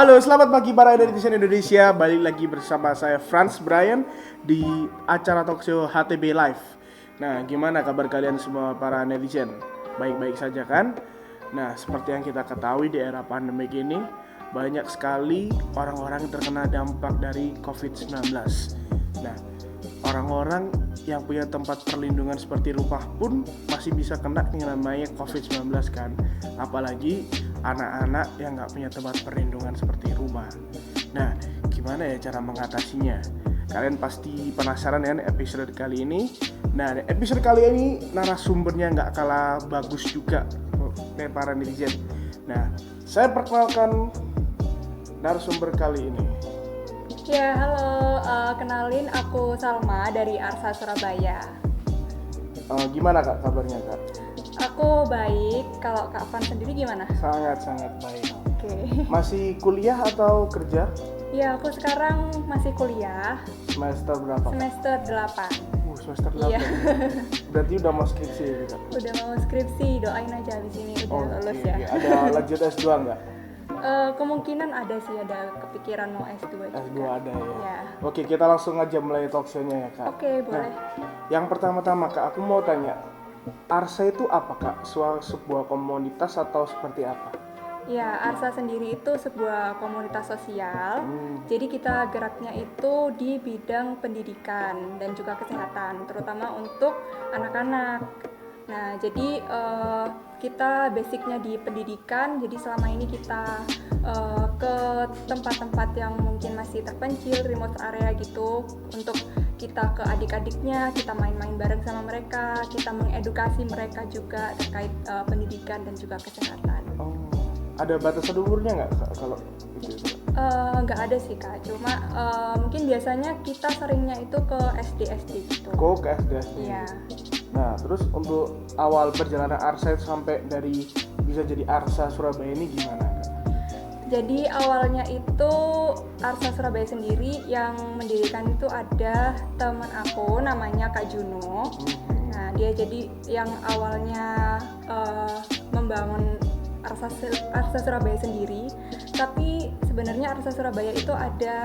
Halo, selamat pagi para netizen Indonesia. Balik lagi bersama saya Franz Brian di acara talkshow HTB Live. Nah, gimana kabar kalian semua para netizen? Baik-baik saja kan? Nah, seperti yang kita ketahui di era pandemik ini, banyak sekali orang-orang yang terkena dampak dari COVID-19. Nah, orang-orang yang punya tempat perlindungan seperti rumah pun masih bisa kena yang namanya COVID-19 kan. Apalagi anak-anak yang nggak punya tempat perlindungan seperti rumah. Nah, gimana ya cara mengatasinya? Kalian pasti penasaran ya episode kali ini. Nah, episode kali ini narasumbernya nggak kalah bagus juga dari para netizen. Nah, saya perkenalkan narasumber kali ini. Ya, halo, kenalin aku Salma dari Arsa Surabaya. Gimana Kak kabarnya Kak? Aku baik, kalau Kak Van sendiri gimana? Sangat-sangat baik. Oke. Masih kuliah atau kerja? Ya, aku sekarang masih kuliah, Semester berapa? semester 8. Semester 8. Iya. Berarti udah mau skripsi ya Kak? Udah mau skripsi, doain aja habis ini udah lulus ya. Ada lanjut S2 nggak? Kemungkinan ada sih, ada kepikiran mau S2 juga. S2 ada ya? Ya. Oke, kita langsung aja mulai talkshow-nya ya Kak. Oke, boleh. Yang pertama-tama Kak, aku mau tanya, Arsa itu apa Kak? Sebuah komunitas atau seperti apa? Ya, Arsa sendiri itu sebuah komunitas sosial. Jadi kita geraknya itu di bidang pendidikan dan juga kesehatan, terutama untuk anak-anak. Nah, jadi kita basicnya di pendidikan. Jadi selama ini kita ke tempat-tempat yang mungkin masih terpencil, remote area gitu, untuk kita ke adik-adiknya, kita main-main bareng sama mereka, kita mengedukasi mereka juga terkait pendidikan dan juga kesehatan. Ada batasan umurnya nggak Kak kalau itu? Nggak ada sih Kak, cuma mungkin biasanya kita seringnya itu ke SD gitu. Kok ke SD? Iya. Nah, terus untuk awal perjalanan Arsa sampai dari bisa jadi Arsa Surabaya ini gimana Kak? Jadi awalnya itu Arsa Surabaya sendiri yang mendirikan itu ada teman aku namanya Kak Juno. Nah, dia jadi yang awalnya membangun Arsa Surabaya sendiri, tapi sebenarnya Arsa Surabaya itu ada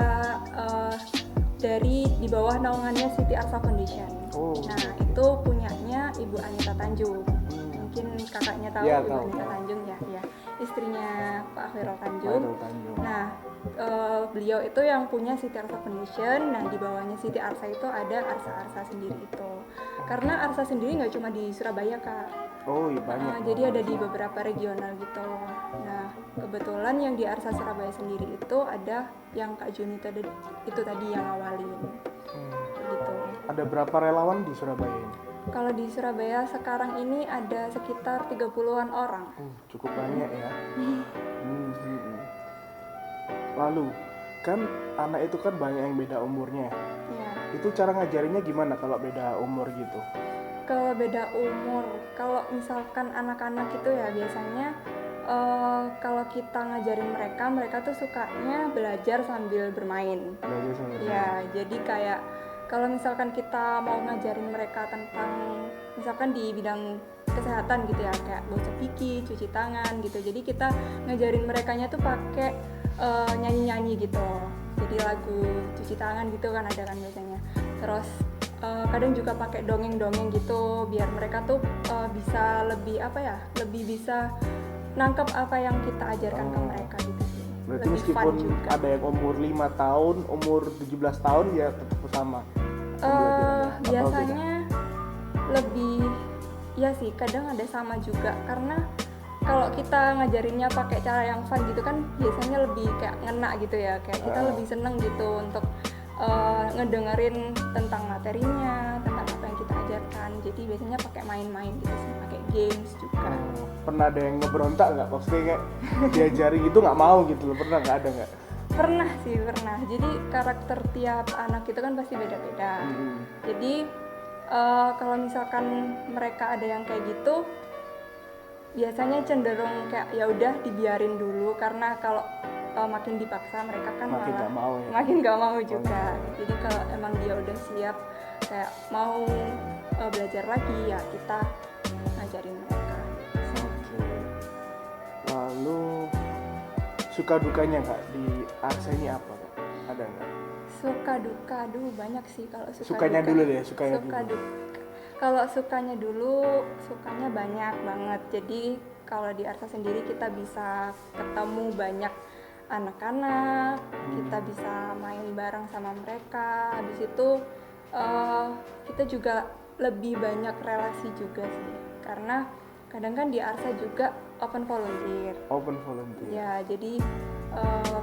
dari di bawah naungannya Siti Arsa Foundation. Nah, itu punyanya Ibu Anita Tanjung. Mungkin kakaknya tahu Ya, Ibu tahu. Anita Tanjung ya, istrinya Pak Khairul Tanjung. Nah, beliau itu yang punya Siti Arsa Foundation. Nah, di bawahnya Siti Arsa itu ada Arsa sendiri itu. Karena Arsa sendiri nggak cuma di Surabaya Kak. Oh iya banyak. Jadi ada di beberapa regional gitu. Nah, kebetulan yang di Arsa Surabaya sendiri itu ada yang Kak Juni itu tadi yang awalin. Gitu. Ada berapa relawan di Surabaya ini? Kalau di Surabaya sekarang ini ada sekitar 30-an orang. Cukup banyak ya. Lalu kan anak itu kan banyak yang beda umurnya. Ya. Itu cara ngajarinnya gimana kalau beda umur gitu? Kalau beda umur, kalau misalkan anak-anak itu ya biasanya kalau kita ngajarin mereka tuh sukanya belajar sambil bermain. Ya, jadi kayak kalau misalkan kita mau ngajarin mereka tentang misalkan di bidang kesehatan gitu ya, kayak gosok gigi, cuci tangan gitu. Jadi kita ngajarin merekanya tuh pakai nyanyi-nyanyi gitu. Jadi lagu cuci tangan gitu kan ada kan biasanya. Terus kadang juga pakai dongeng-dongeng gitu biar mereka tuh bisa lebih lebih bisa nangkep apa yang kita ajarkan ke mereka gitu sih. Berarti lebih meskipun ada yang umur 5 tahun, umur 17 tahun ya tetap sama. Biasanya lebih ya sih, kadang ada sama juga karena kalau kita ngajarinnya pakai cara yang fun gitu kan biasanya lebih kayak ngena gitu ya, kayak kita lebih seneng gitu untuk ngedengerin tentang materinya, tentang apa yang kita ajarkan. Jadi biasanya pakai main-main gitu sih, pakai games juga. Pernah ada yang ngeberontak nggak? Maksudnya kayak diajari gitu nggak mau gitu loh, pernah nggak ada nggak? Pernah sih, pernah. Jadi karakter tiap anak itu kan pasti beda-beda. Jadi kalau misalkan mereka ada yang kayak gitu, biasanya cenderung kayak ya udah dibiarin dulu, karena kalau makin dipaksa mereka kan makin gak mau juga. Jadi kalau emang dia udah siap kayak mau belajar lagi ya kita ngajarin mereka. Lalu suka dukanya Kak di Arsa ini apa Kak? Ada nggak? Suka duka, aduh banyak sih kalau Sukanya duka. dulu deh, sukanya Suka dulu. duka. Kalau sukanya dulu, sukanya banyak banget. Jadi kalau di Arsa sendiri kita bisa ketemu banyak anak-anak, kita bisa main bareng sama mereka. Habis itu kita juga lebih banyak relasi juga sih. Karena kadang kan di Arsa juga open volunteer. Open volunteer. Ya, jadi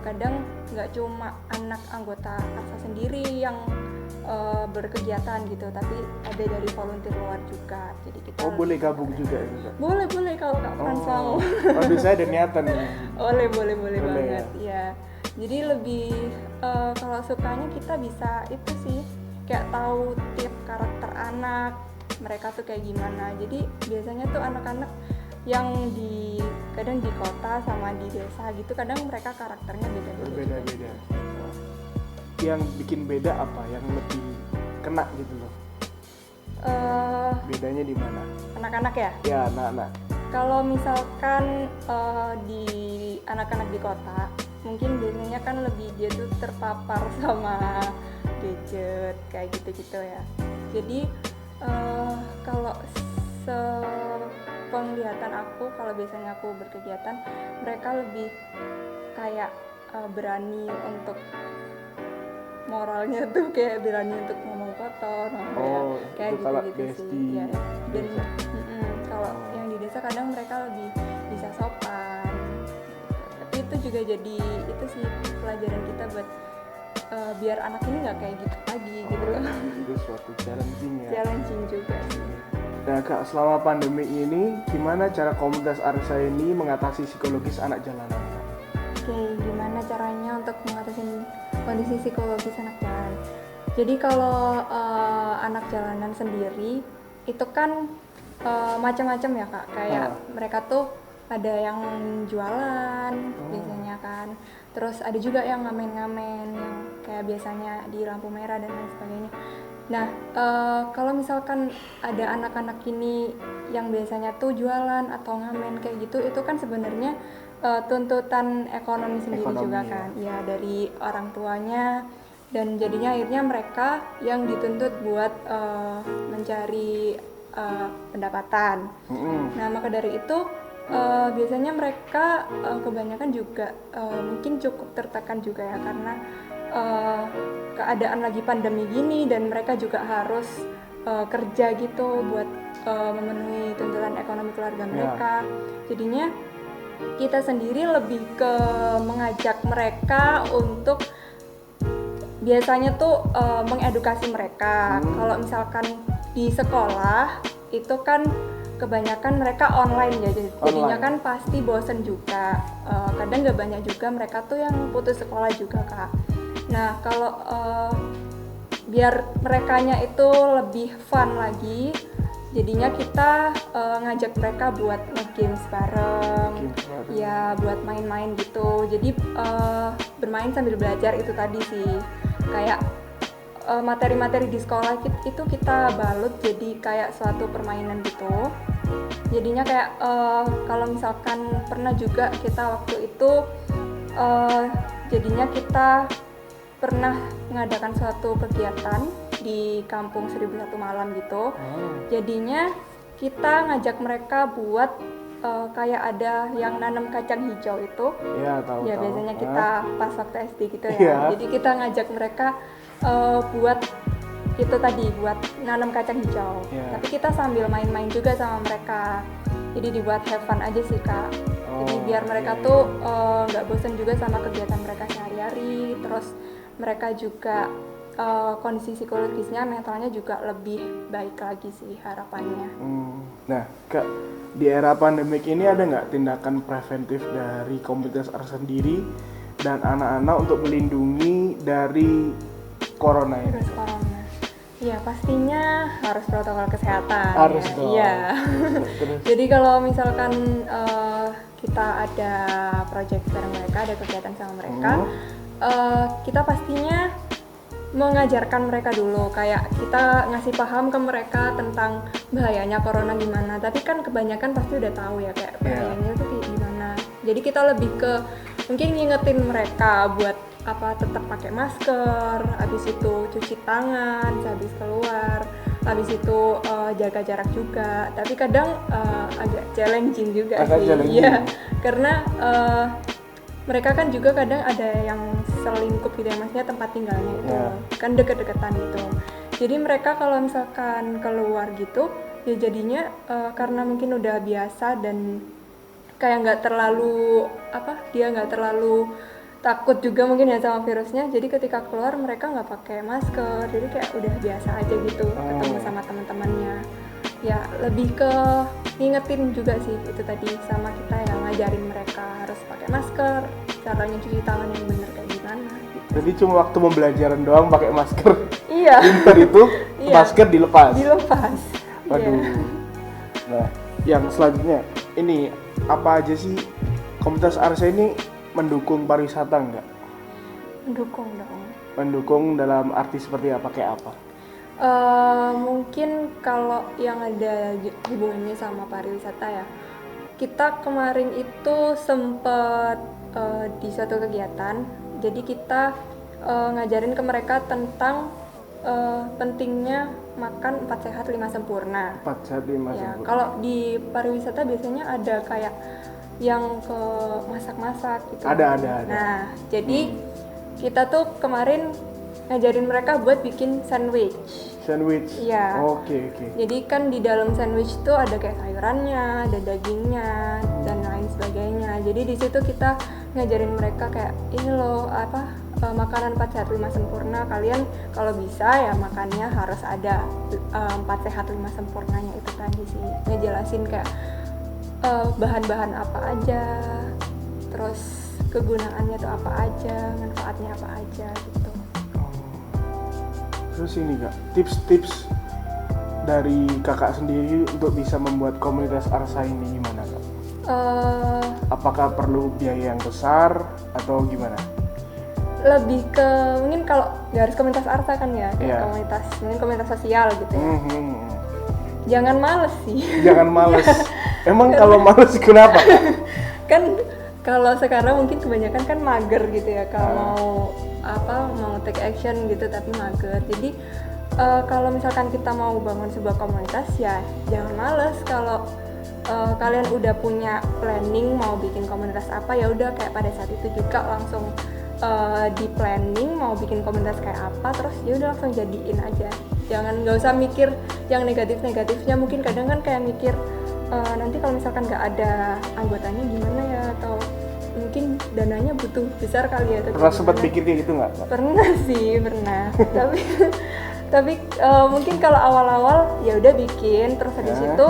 kadang nggak cuma anak anggota Arsa sendiri yang berkegiatan gitu, tapi ada dari volunteer luar juga. Jadi kita boleh gabung juga ya Kak? boleh kalau Kak Frans mau. Waduh, saya ada niatan nih. boleh banget Ya. ya. Jadi lebih kalau sukanya kita bisa itu sih kayak tahu tiap karakter anak, mereka tuh kayak gimana. Jadi biasanya tuh anak-anak yang kadang di kota sama di desa gitu, kadang mereka karakternya beda-beda. Beda-beda. Yang bikin beda apa? Yang lebih kena gitu loh. Bedanya di mana? Anak-anak ya? Ya, anak-anak. Kalau misalkan di anak-anak di kota, mungkin biasanya kan lebih dia tuh terpapar sama gadget kayak gitu-gitu ya. Jadi kalau penglihatan aku, kalau biasanya aku berkegiatan, mereka lebih kayak berani untuk moralnya tuh kayak berani untuk ngomong kotor, kayak gitu-gitu sih. Ya. Dan kalau yang di desa kadang mereka lebih bisa sopan. Tapi itu juga jadi itu sih pelajaran kita buat biar anak ini nggak kayak gitu lagi gitu loh. Itu suatu challenging ya. Challenging juga sih. Nah Kak, selama pandemi ini gimana cara komunitas Arsa ini mengatasi psikologis anak jalanan? Oke, gimana caranya untuk mengatasi kondisi psikologis anak jalanan? Jadi kalau anak jalanan sendiri itu kan macam-macam ya Kak. Kayak mereka tuh ada yang jualan biasanya kan. Terus ada juga yang ngamen-ngamen yang kayak biasanya di lampu merah dan lain sebagainya. Nah, kalau misalkan ada anak-anak ini yang biasanya tuh jualan atau ngamen kayak gitu, itu kan sebenarnya tuntutan ekonomi sendiri juga kan, ya dari orang tuanya, dan jadinya akhirnya mereka yang dituntut buat mencari pendapatan. Nah maka dari itu biasanya mereka kebanyakan juga mungkin cukup tertekan juga ya, karena keadaan lagi pandemi gini dan mereka juga harus kerja gitu buat memenuhi tuntutan ekonomi keluarga mereka. Jadinya kita sendiri lebih ke mengajak mereka untuk biasanya tuh mengedukasi mereka. Kalau misalkan di sekolah itu kan kebanyakan mereka online ya, jadinya kan pasti bosen juga. Kadang gak banyak juga mereka tuh yang putus sekolah juga Kak. Nah kalau biar merekanya itu lebih fun lagi, jadinya kita ngajak mereka buat nge-games bareng, ya buat main-main gitu. Jadi bermain sambil belajar itu tadi sih. Kayak materi-materi di sekolah itu kita balut jadi kayak suatu permainan gitu. Jadinya kayak kalau misalkan pernah juga kita waktu itu jadinya kita pernah mengadakan suatu kegiatan di kampung 1001 malam gitu. Jadinya kita ngajak mereka buat kayak ada yang nanam kacang hijau itu. Ya, tahu. Biasanya kita pas waktu SD gitu ya. Jadi kita ngajak mereka buat itu tadi, buat nanam kacang hijau. Tapi kita sambil main-main juga sama mereka. Jadi dibuat have fun aja sih Kak. Jadi biar mereka tuh nggak bosan juga sama kegiatan mereka sehari-hari. Terus mereka juga kondisi psikologisnya, mentalnya juga lebih baik lagi sih harapannya. Nah Kak, di era pandemik ini ada nggak tindakan preventif dari komunitas Arsa sendiri dan anak-anak untuk melindungi dari corona ini? Virus corona. Iya, pastinya harus protokol kesehatan. Harus ya. dong. Iya. Jadi kalau misalkan kita ada project bareng mereka, ada kegiatan sama mereka, kita pastinya mengajarkan mereka dulu, kayak kita ngasih paham ke mereka tentang bahayanya corona gimana. Tapi kan kebanyakan pasti udah tahu ya kayak bahayanya itu kayak gimana. Jadi kita lebih ke mungkin ngingetin mereka buat tetap pakai masker, habis itu cuci tangan habis keluar, habis itu jaga jarak juga. Tapi kadang agak challenging juga sih. Iya, karena mereka kan juga kadang ada yang selingkup gitu ya, maksudnya tempat tinggalnya itu kan deket-deketan gitu. Jadi mereka kalau misalkan keluar gitu ya jadinya karena mungkin udah biasa dan kayak nggak terlalu dia nggak terlalu takut juga mungkin ya sama virusnya, jadi ketika keluar mereka nggak pakai masker, jadi kayak udah biasa aja gitu ketemu sama teman-temannya. Ya lebih ke ngingetin juga sih itu tadi sama kita yang ngajarin mereka harus pakai masker, caranya cuci tangan yang benar kayak gimana gitu. Jadi cuma waktu pembelajaran doang pakai masker. Iya. Pinter itu masker dilepas. Waduh. Nah, yang selanjutnya ini apa aja sih komunitas Arsa ini mendukung pariwisata enggak? Mendukung dong. Mendukung dalam arti seperti apa, kayak apa? Mungkin kalau yang ada hubungannya sama pariwisata ya, kita kemarin itu sempat di suatu kegiatan, jadi kita ngajarin ke mereka tentang pentingnya makan 4 sehat 5 sempurna. 4 sehat 5 ya, sempurna. Kalau di pariwisata biasanya ada kayak yang ke masak-masak gitu. Ada. Nah, jadi kita tuh kemarin ngajarin mereka buat bikin sandwich. Iya. Oke. Jadi kan di dalam sandwich tuh ada kayak sayurannya, ada dagingnya dan lain sebagainya. Jadi di situ kita ngajarin mereka kayak ini loh makanan 4 sehat 5 sempurna. Kalian kalau bisa ya makannya harus ada 4 sehat 5 sempurnanya itu tadi sih. Ngejelasin kayak bahan-bahan apa aja, terus kegunaannya tuh apa aja, manfaatnya apa aja gitu. Terus ini Kak, tips-tips dari kakak sendiri untuk bisa membuat komunitas Arsa ini gimana Kak? Apakah perlu biaya yang besar atau gimana? Lebih ke mungkin kalau garis komunitas Arsa kan ya, komunitas sosial gitu ya. Jangan males sih. Jangan males. Emang kalau males kenapa? Kan kalau sekarang mungkin kebanyakan kan mager gitu ya, kalau mau take action gitu tapi mager. Jadi kalau misalkan kita mau bangun sebuah komunitas ya jangan males. Kalau kalian udah punya planning mau bikin komunitas apa, ya udah kayak pada saat itu juga langsung di planning mau bikin komunitas kayak apa, terus ya udah langsung jadiin aja. Nggak usah mikir yang negatifnya. Mungkin kadang kan kayak mikir nanti kalau misalkan nggak ada anggotanya gimana ya, atau mungkin dananya butuh besar kali ya. Pernah sempat pikir kayak gitu nggak? Pernah sih, tapi mungkin kalau awal-awal ya udah bikin, terus habis itu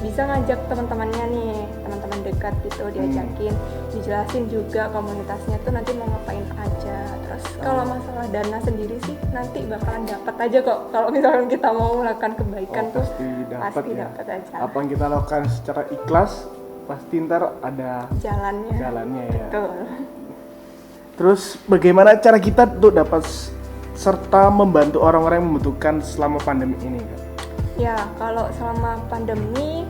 bisa ngajak teman-temannya nih, teman-teman dekat gitu, diajakin, dijelasin juga komunitasnya tuh nanti mau ngapain aja. Terus kalau masalah dana sendiri sih nanti bakalan dapat aja kok. Kalau misalkan kita mau melakukan kebaikan tuh pasti dapat aja. Apa yang kita lakukan secara ikhlas pasti ntar ada jalannya ya. Betul. Terus bagaimana cara kita untuk dapat serta membantu orang-orang yang membutuhkan selama pandemi ini Kak? Ya, kalau selama pandemi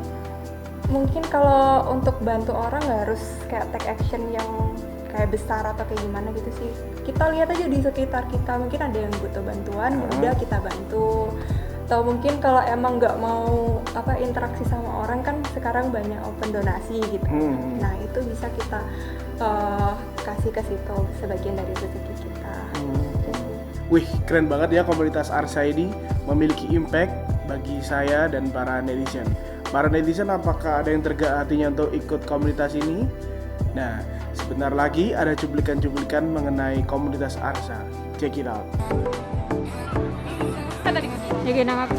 mungkin kalau untuk bantu orang nggak harus kayak take action yang kayak besar atau kayak gimana gitu sih. Kita lihat aja di sekitar kita, mungkin ada yang butuh bantuan, ya udah kita bantu. Atau mungkin kalau emang nggak mau interaksi sama orang, kan sekarang banyak open donasi gitu. Nah itu bisa kita kasih ke situ sebagian dari rezeki kita. Wih, keren banget ya komunitas Arsa ini memiliki impact bagi saya dan para netizen. Para netizen, apakah ada yang tergerak hatinya untuk ikut komunitas ini? Nah, sebentar lagi ada cuplikan-cuplikan mengenai komunitas Arsa. Check it out. Jagain aku.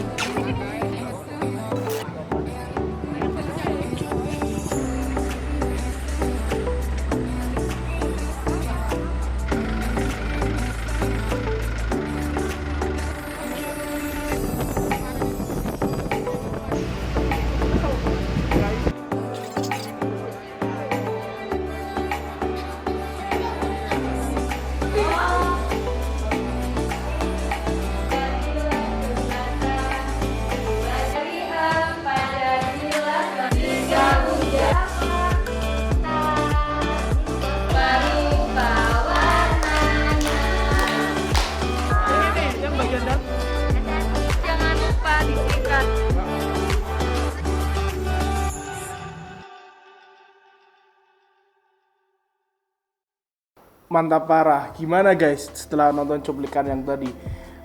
Mantap parah. Gimana guys setelah nonton cuplikan yang tadi?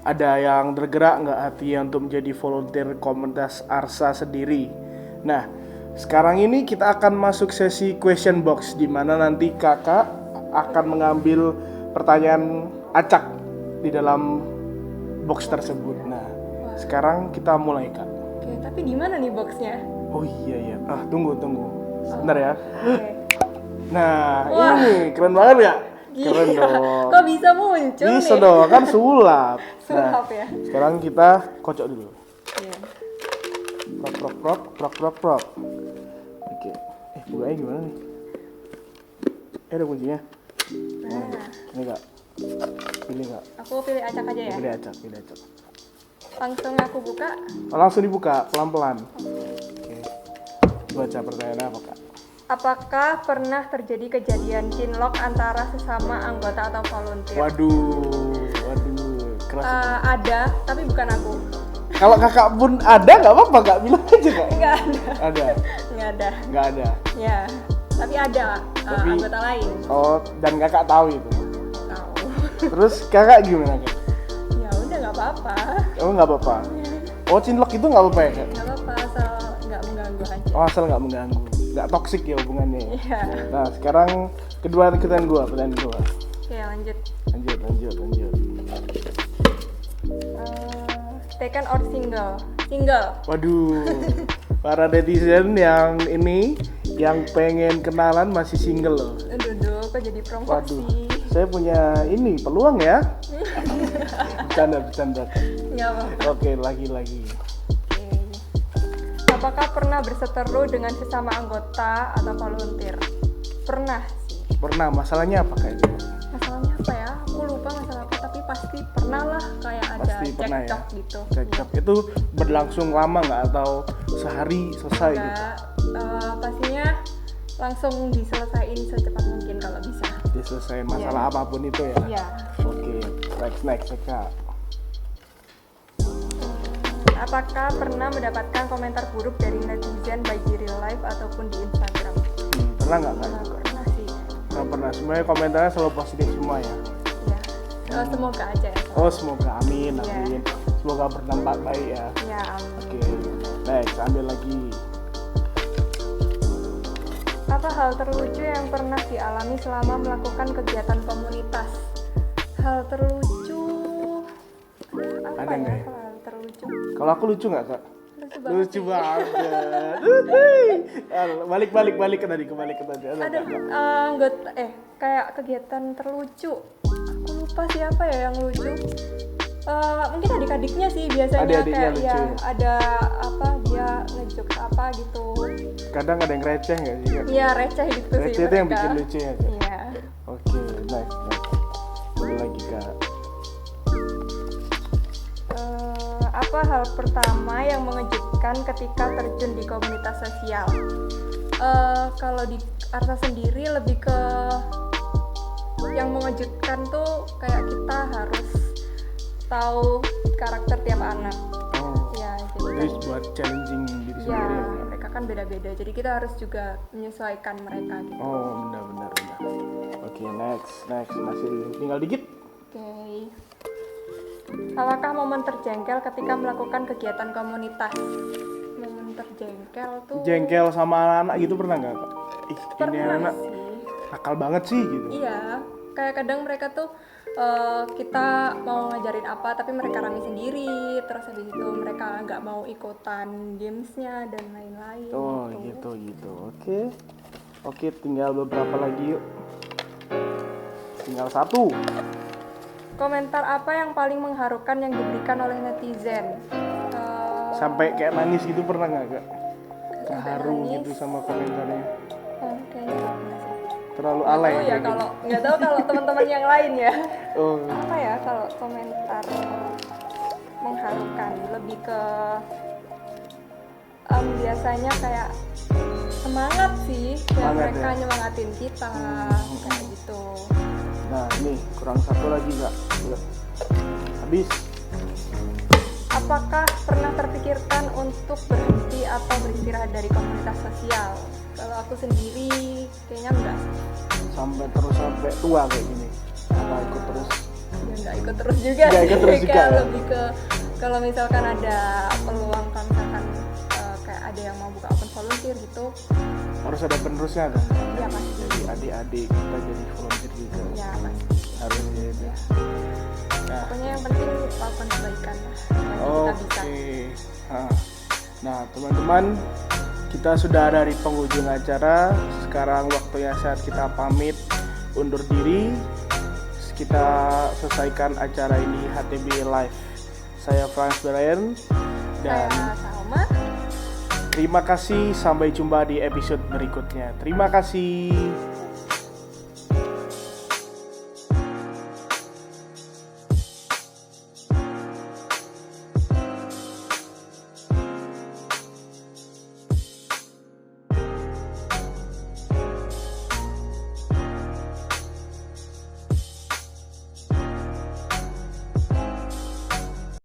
Ada yang tergerak nggak hatinya untuk menjadi volunteer komunitas Arsa sendiri? Nah, sekarang ini kita akan masuk sesi question box di mana nanti kakak akan mengambil pertanyaan acak di dalam box tersebut. Nah, sekarang kita mulai kak. Oke, tapi di mana nih boxnya? Oh iya. Tunggu. Sebentar ya. Oke. Nah, Wah. ini keren banget ya? Keren Gila. dong. Kok bisa muncul Bisa nih? dong, kan sulap. Sulap ya. Sekarang kita kocok dulu. Iya. Prok. Oke. Bukanya gimana nih? Ada kuncinya. Nah, Ini kak. Pilih kak. aku pilih acak aja ya. Pilih acak. Langsung aku buka. Langsung dibuka pelan-pelan. Oke. Baca pertanyaan apa kak? Apakah pernah terjadi kejadian cinlok antara sesama anggota atau volunteer? Waduh. Keras. Ada, tapi bukan aku. Kalau kakak pun ada nggak apa-apa kak, bilang aja kak. Enggak ada. Ada. Nggak ada. Nggak ada. Ya, tapi ada Tapi- anggota lain. Oh, dan kakak tahu itu. Tahu. Terus kakak gimana kak? Ya udah nggak apa-apa. Oh nggak apa-apa. Oh cinlok itu nggak apa-apa ya kak? Nggak apa-apa asal nggak mengganggu aja. Oh asal nggak mengganggu, nggak toksik ya hubungannya. Iya. Nah sekarang pertanyaan gua. Oke, lanjut. Lanjut. Taken or single? Single. Waduh, para netizen yang ini yang pengen kenalan masih single loh. Aduh, kok jadi Waduh, promosi? saya punya ini peluang ya. Bercanda. Nggak apa-apa. Oke, lagi. Oke. Apakah pernah berseteru dengan sesama anggota atau volunteer? Pernah sih. Pernah, masalahnya apa kayaknya? Masalahnya apa ya? Aku lupa masalah apa, tapi pasti pernah lah kayak ada Pasti pernah ya? cekcok gitu. Cekcok itu berlangsung lama nggak atau sehari selesai gitu? Enggak, pastinya langsung diselesain secepat mungkin kalau bisa. Diselesaikan masalah apapun itu ya? Iya. Oke, next kak. Apakah pernah mendapatkan komentar buruk dari netizen baik di real life ataupun di Instagram? Pernah nggak kak? Pernah sih. Nggak pernah, semuanya komentarnya selalu positif semua ya? Ya. Semoga aja ya. Oh semoga, amin. Iya. Semoga berdampak baik ya. Ya, amin. Oke, next ambil lagi. Apa hal terlucu yang pernah dialami selama melakukan kegiatan komunitas? Hal terlucu apa Ada nggak ya? Hal terlucu. Kalau aku lucu nggak kak? Lucu banget. Lucu banget. Balik ke tadi. Ada anggota kayak kegiatan terlucu. Aku lupa siapa ya yang lucu. Mungkin adik-adiknya sih biasanya Adik-adiknya kayak lucu ya ya? ada apa dia ngejokes apa gitu. Kadang ada yang receh nggak sih kak? Iya receh gitu sih. Receh itu yang mereka. bikin lucu ya kak? Iya. Oke, next. Ambil lagi kak. Apa hal pertama yang mengejutkan ketika terjun di komunitas sosial? Kalau di Arsa sendiri lebih ke yang mengejutkan tuh kayak kita harus tahu karakter tiap anak. Oh, Ya, jadi terus buat challenging diri ya sendiri ya? mereka kan beda-beda. Jadi kita harus juga menyesuaikan mereka gitu. Oh, benar. Oke, next. Masih tinggal dikit. Oke. Apakah momen terjengkel ketika melakukan kegiatan komunitas? Momen terjengkel tuh Jengkel sama anak-anak gitu pernah nggak kak? Ih, ini pernah anak sih. nakal banget sih gitu. Iya, kayak kadang mereka tuh kita mau ngajarin apa tapi mereka rame sendiri, terus habis itu mereka nggak mau ikutan gamesnya dan lain-lain. Oh gitu. Oke, tinggal beberapa lagi yuk. Tinggal satu. Komentar apa yang paling mengharukan yang diberikan oleh netizen? Sampai kayak nangis gitu pernah nggak kak? Sampai Haru nangis. gitu sama komentarnya. Kayaknya nggak pernah sih. Terlalu Nggak alay tahu ya kayak gitu. kalau nggak tahu kalau teman-teman yang lain ya. Oh, Apa ya kalau komentar mengharukan lebih ke biasanya kayak semangat sih ya Semangat mereka ya? nyemangatin kita kayak gitu. nah ini kurang satu lagi kak. Yuk. Habis. Apakah pernah terpikirkan untuk berhenti atau beristirahat dari komunitas sosial? Kalau aku sendiri kayaknya enggak. Sampai tua kayak gini. Apa ikut terus? Ya enggak ikut terus juga Nggak sih. ikut terus juga, Kayak ya? lebih ke kalau misalkan ada peluang, kalau misalkan kayak ada yang mau buka open volunteer gitu, Harus ada penerusnya kan? ya pasti. Jadi adik-adik kita jadi volunteer juga. Ya pasti. Harus gitu. Nah, Pokoknya yang penting lakukan kebaikan lah. Yang kita bisa. oke. Nah, teman-teman, kita sudah ada di penghujung acara. Sekarang waktunya saat kita pamit undur diri. Kita selesaikan acara ini HTB Live. Saya Franz Brian dan Saya Salma. terima kasih. Sampai jumpa di episode berikutnya. Terima kasih.